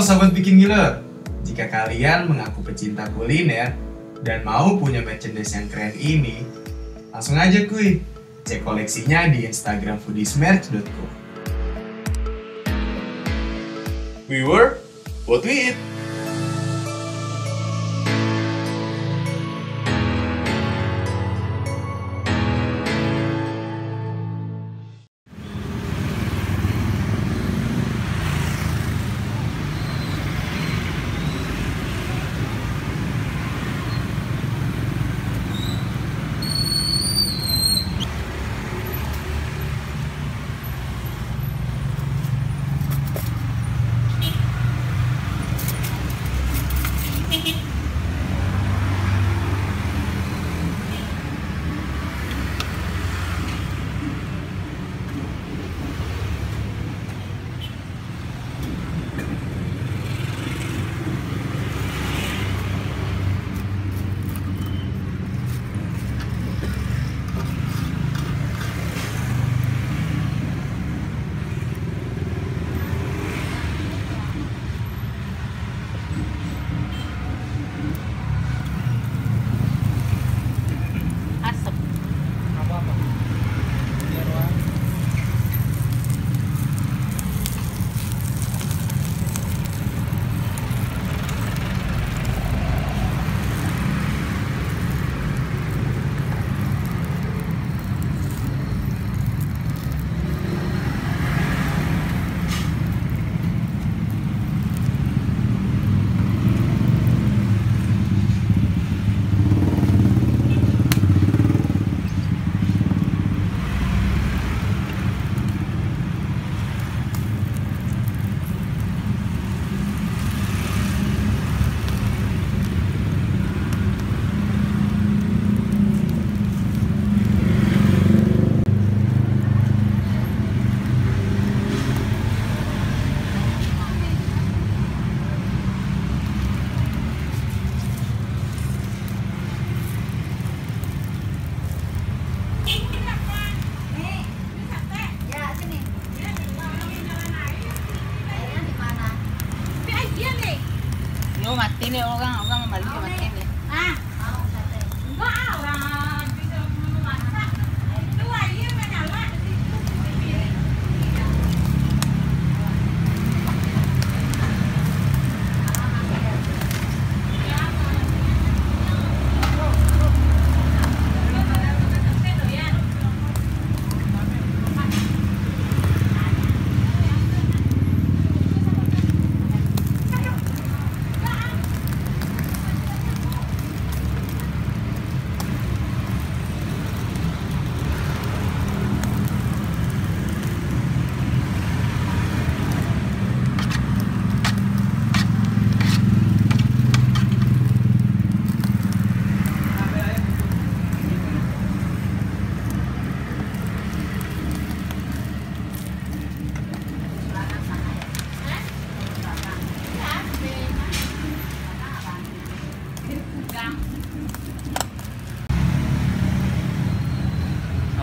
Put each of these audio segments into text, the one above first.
Sobat Bikin Ngiler, jika kalian mengaku pecinta kuliner dan mau punya merchandise yang keren ini, langsung aja kuy, cek koleksinya di Instagram foodiesmerch.co. We were what we eat. Yo mati nih orang mali mati nih. Ah, enggak orang bisa memasak. Itu aja menyala di situ.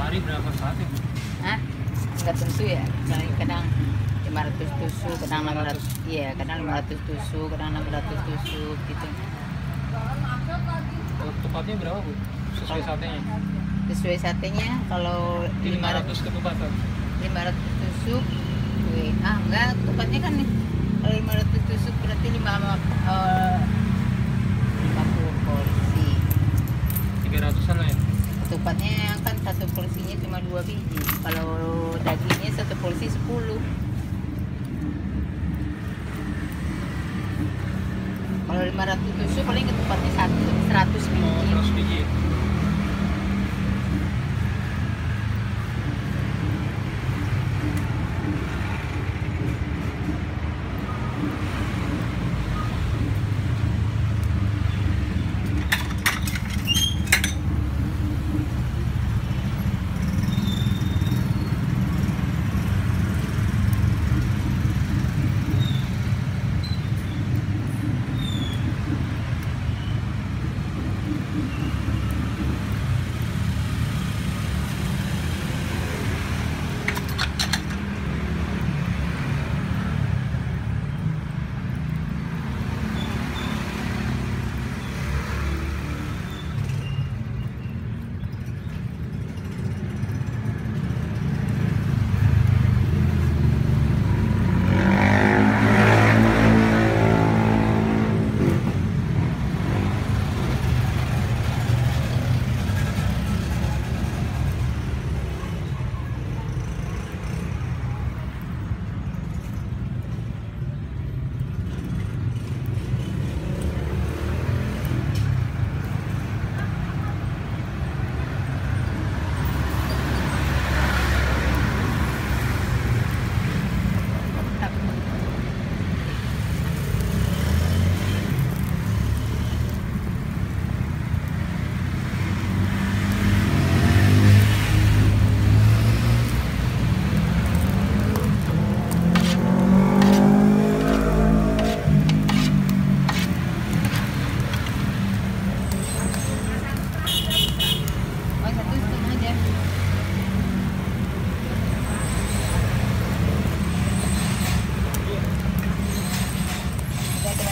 Sehari berapa saat ya? Hah? Enggak tentu ya. Kadang 500 tusuk, kadang 600. Iya, kadang 500 tusuk, kadang 600 tusuk gitu. Tepatnya berapa, Bu? Sesuai satenya? Sesuai satenya kalau 500 ketupatan. 500 tusuk. Enggak, tepatnya kan nih. Kalau 500 tusuk berarti 50 porsi. 300-an lah ya? Ketupatnya kan satu porsinya cuma 2 biji. Kalau dagingnya satu porsi 10. Kalau 500 tusuk paling ketupatnya 100 biji. 100 biji.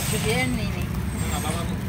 Sudian ini. Nggak apa-apa bu.